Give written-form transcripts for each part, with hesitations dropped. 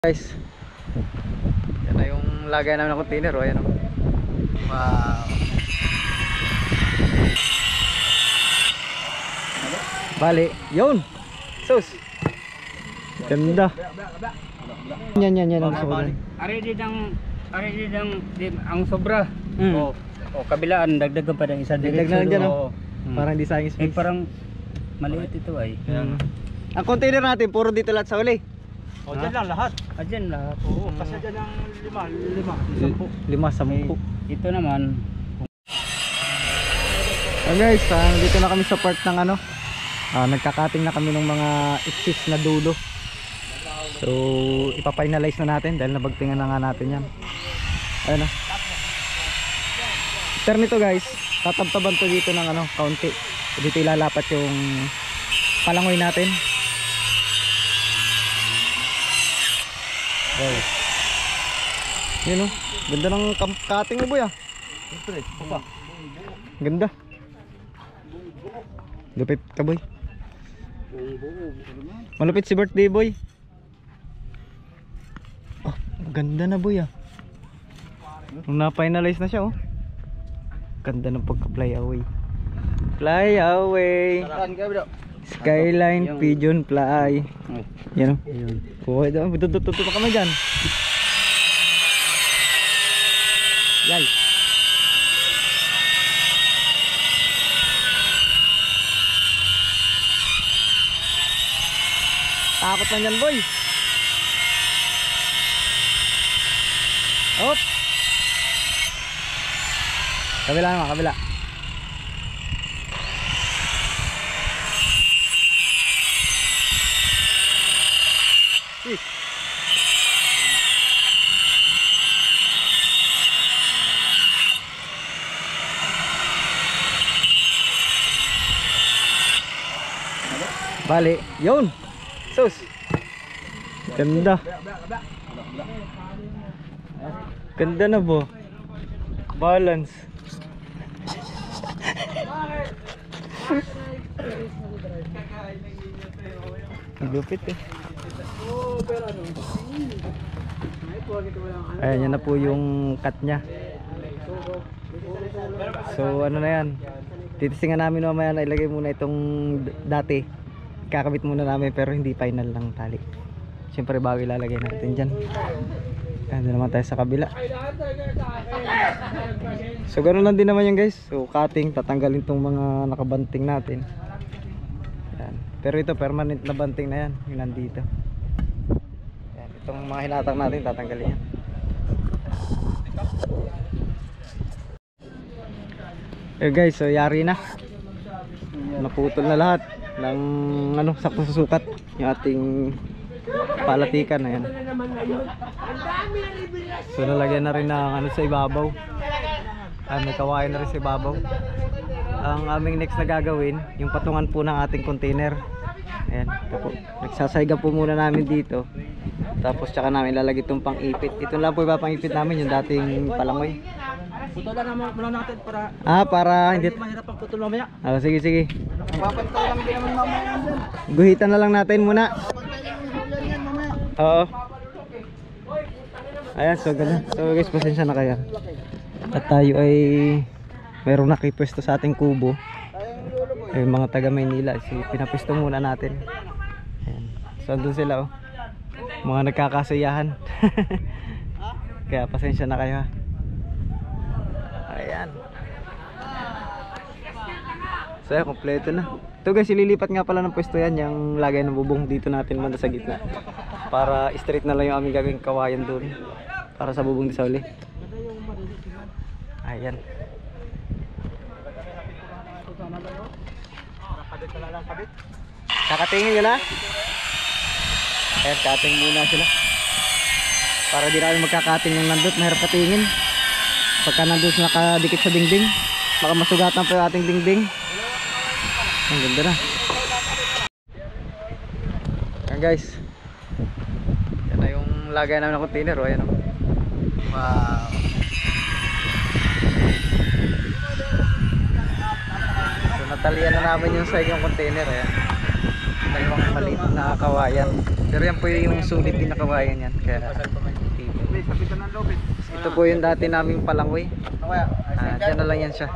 Guys, yan na yung lagay namin ng container. O, yan o. Wow. Bali, yun. Sus. Ganda. Yan ang sobra. Ari din ang sobra. O kabilaan dagdagan pa ng isa Dagdag na lang dyan, o. Parang hindi sayang space. Parang maliit ito ay. Ang container natin puro dito lahat sa uli. O dyan lang lahat. Dyan lahat. Oo, kasi dyan ang lima, 5, 10. Ito naman. Guys, dito na kami sa part ng ano. Nagkakating na kami ng mga exist na dulo. So, ipa-finalize na natin dahil nabagtingan na nga natin yan. Ayun na. After nito guys, tatabtaban to dito ng ano, kaunti. Dito ilalapat yung palangoy natin. Wow. Yun o, ganda ng cutting mo boy ah. Ganda. Lupit ka boy. Malupit si birthday boy. Oh, ganda na boy ah. Nung na-finalize na siya oh. Ganda ng pagka-fly away. Fly away. Skyline Pigeon Fly. Yan o. Okay daw. Tutututo pa kami dyan. Yay. Takot na yan boy. Hop. Kabila naman, kabila. Bali, yun. Sus. Ganda. Ganda na po. Balance. Lupit eh. Ayan, yan na po yung cut nya. So ano na yan, titisingan namin mamaya na ilagay muna itong dati. Kakabit muna namin pero hindi final lang tali. Siyempre bago ilalagay natin dyan. Ayan naman tayo sa kabila. So ganoon lang din naman yan guys. So cutting, tatanggalin tong mga nakabanting natin. Ayan. Pero ito permanent na banting na yan, yung nandito. Ayan. Itong mga hinatang natin tatanggalin yan. Guys, so yari na. Naputol na lahat ng ano, sakto sa sukat yung ating palatikan. Ayan. So nalagyan na rin ng ano sa ibabaw. May kawain na rin sa ibabaw. Ang aming next na gagawin, yung patungan po ng ating container. Ayan, ito po. Nagsasayga po muna namin dito. Tapos tsaka namin lalagay itong pang-ipit. Ito lang po ipapang-ipit namin, yung dating palangoy. Putulan naman muna natin para para hindi mahirap ang putol mamaya. Sige. Papantay lang din naman mamaya dyan. Guhitan na lang natin muna. Oo. Ayan, so ganun. So guys, pasensya na kaya. At tayo ay mayroong nakipwesto sa ating kubo. Mga taga Maynila, pinapwesto muna natin. Ayan. So andun sila oh. Mga nagkakasayahan. Kaya pasensya na kayo ha. Ayan. So ayan, kompleto na. Ito guys, ililipat nga pala ng pwesto yan, yung lagay ng bubong dito natin banda sa gitna. Para straight na lang yung aming gagawing kawayan doon. Para sa bubong di sa uli. Ayan. Kakatingin nyo na. Ayan, kating muna sila. Para di namin magkakating ng nandot, mahirap katingin. Pagka nandun nakadikit sa dingding, baka masugatan pa yung ating dingding. Ang ganda na. Ayan guys, yan na yung lagay namin ng container oh. Ayan, oh. Wow. So natalian na namin yung side yung container. Ayan. Dalawang maliit na kawayan. Pero yan po yung sulit din na kawayan yan. Kaya ito po yung dati naming palangoy. Dyan na lang yan siya.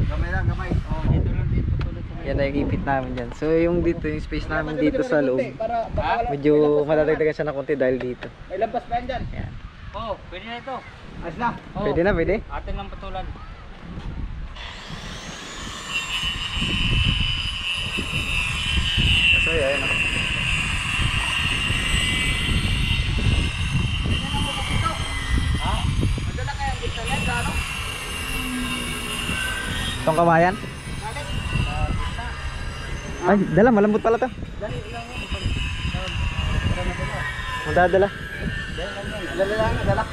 Gamay lang, gamay. Oh, dito lang dito tulad sa Yan na yung ipit namin dyan. So yung dito, yung space namin dito sa loob, medyo madadagdagan siya ng konti dahil dito. may lampas pa yan dyan. Yan. Oo, pwede na ito. Ayos na. Oo. Pwede na, pwede. Atin lang patulan. So yan. Madala kaya ang dito yan, ano? Itong kawayan. Ay, dala, malambot pala to. Dali lang yan. Madadala. Dali lang, dala.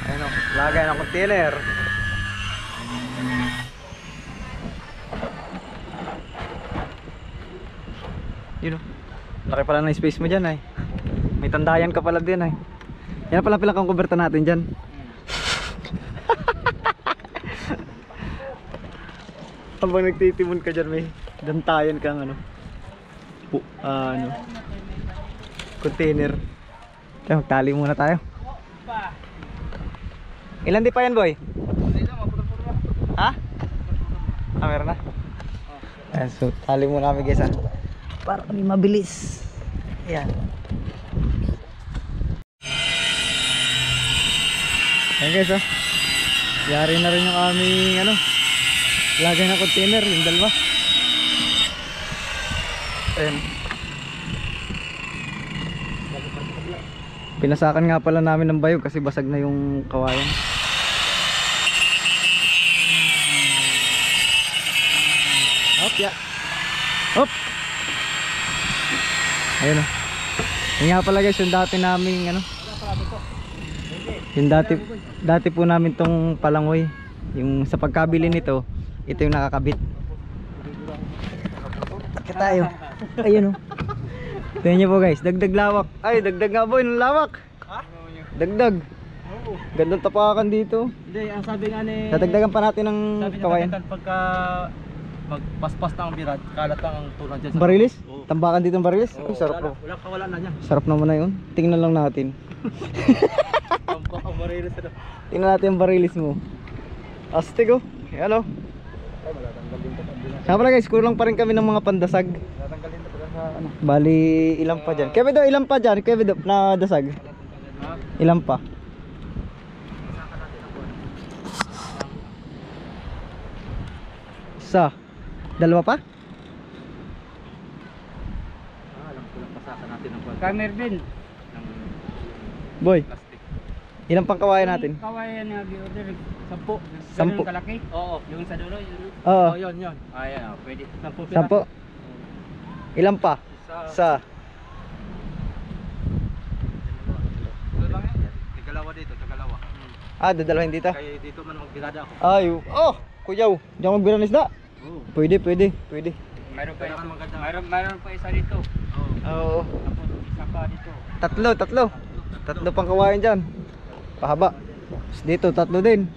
Ayun o, lagay ng container. Yun o, laki pala ng space mo dyan ay. May tandayan ka pala din ay. Yan pala pala kang kuberta natin dyan. Habang nagtitimon ka dyan, may dantayan kang ano, container. Kaya magtali muna tayo. Ilan di pa yan, boy? Ha? Meron na. Ayan, so tali muna kami guys, ha? Para kami mabilis. Ayan. Ayan guys, oh. Yari na rin yung aming ano, lagay na container, yung dalawa. Ayan. Pinasakan nga pala namin ng bayog kasi basag na yung kawayan. Hop, ya. Hop. Ayun, oh. Yan nga pala guys, yung dati naming ano, yung dati po namin tong palangoy. Yung sa pagkabili nito, ito yung nakakabit. Kita tayo. Ayun, oh. Tingnan nyo po guys, dagdag lawak. Ay, dagdag nga boy ng lawak. Ha? Dagdag. Gandang tapakan dito. Hindi, ang sabi nga ni... Dadagdagan pa natin ng kawayan. Pagka magpaspas na ang birat, kalat lang ang tunan dyan. Barilis? Tambakan dito ng barilis? Ay, sarap po. Wala kawala na niya. Sarap naman na yun. Tingnan lang natin. Tampak ang barilis na. Tingnan natin ang barilis mo. Astig, oh. Ayan, oh. Saka pala guys, kulang pa rin kami ng mga pandasag. Bali, ilan pa dyan? Kaya ilan pa dyan? Kaya na dasag? Ilan pa? Isa. Dalawa pa? Alam ko lang pasakan natin ng camera din. Boy, ilan pang kawayan natin? Kawayan na order 10. 10. Kalaki? Oo. Yung sa dulo, yun. Oo. Yun. Ayan, pwede. 10. 10. Ilan pa? Isa. Tagalawa dito, tagalawa. Dadalahin dito? Kaya dito man magbirada ako. Ay, oh, kuyaw. Diyan magbira ng isda? Oo. Pwede. Mayroon pa isa. Mayroon pa isa dito. Oo. Tapos isa pa dito. Tatlo pang kawayan dyan. Pahaba. Tapos dito, tatlo din.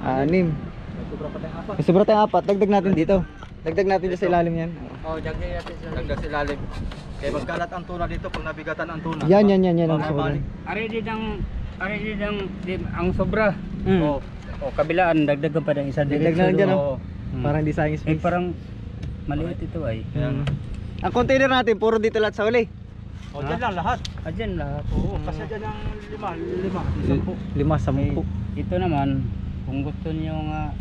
6. May sobra tayong 4. Dagdag natin dito. Dagdag natin dyan sa ilalim yan. Oh, dagdag natin sa dagdag sa ilalim. Kaya magkalat ang tuna dito pag nabigatan ang tuna. Yan ang sobra. Ari din ang sobra. Oh, kabilaan dagdagan pa ng isa Dagdag na lang dyan, oh. Parang hindi sayang space. Parang maliit ito ay. Ang container natin, puro dito lahat sa uli. Oh, dyan lang lahat. Dyan lahat. Oo, kasi dyan ang 5. 5, 10. Ito naman, kung gusto niyo nga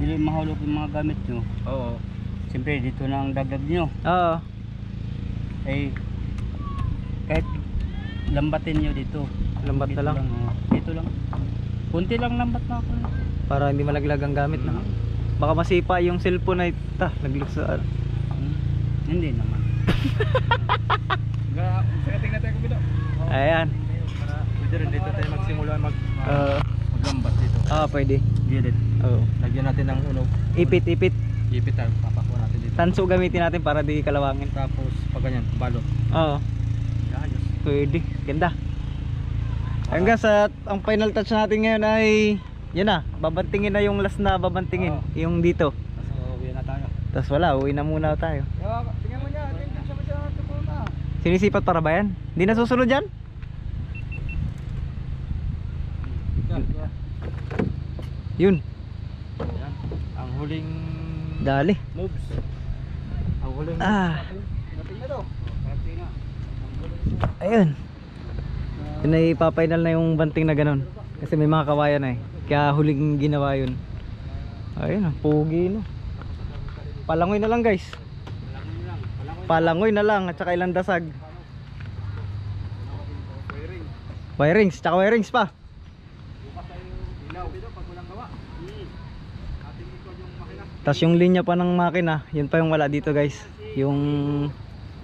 dili mahulog yung mga gamit nyo. Oo. Siyempre dito na ang dagdag nyo. Oo. Eh, kahit lambatin nyo dito. Lambat na lang. Dito lang. Kunti lang lambat na ako. Para hindi malaglag ang gamit na. Baka masipa yung cellphone na ito. Naglog sa... Hindi naman. Tingnan tayo kabila. Ayan. Pwede rin dito tayo magsimula maglambat dito. Pwede. Gilid. Oo. Lagyan natin ng unog. Ipit. Ipit tayo. Papakuha natin dito. Tanso gamitin natin para di kalawangin. Tapos pag ganyan, balot. Oo. Ayos. Pwede. Ganda. Ayun guys, ang final touch natin ngayon ay yan na. Babantingin na yung last na babantingin. Yung dito. So, uwi na tayo. Tapos wala, uwi na muna tayo. Tingnan mo niya. Tingnan siya. Sinisipat para ba yan? Hindi na susunod yan? Yun. Yan. Ang huling Dali. moves. Ang huling Parating na to. Parating na. Ayun. Yun ay ipapainal na yung banting na ganun. Kasi may mga kawayan na eh. Kaya huling ginawa yun. Ayun, pugi no. Palangoy na lang guys. Palangoy na lang at saka ilang dasag. Wirings, tsaka wirings pa. Tapos yung linya pa ng makina, yun pa yung wala dito guys. Yung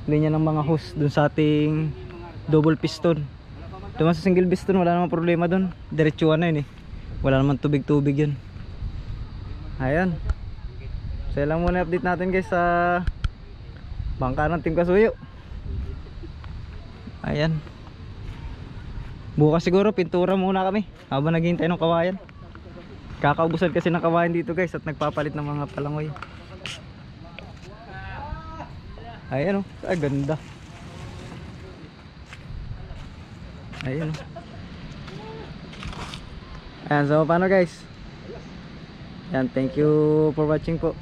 linya ng mga hose dun sa ating double piston. Doon sa single piston wala namang problema dun. Diretsuhan na yun eh. Wala namang tubig-tubig yun. Ayan. So lang muna update natin guys sa bangka ng Team Kasuyo. Ayan. Bukas siguro pintura muna kami habang naghihintay ng kawayan. Kakaubusan kasi ng kawayan dito guys at nagpapalit ng mga palangoy. Ayan o, ay ganda. Ayan o. Ayan, so paano guys? Ayan, thank you for watching po.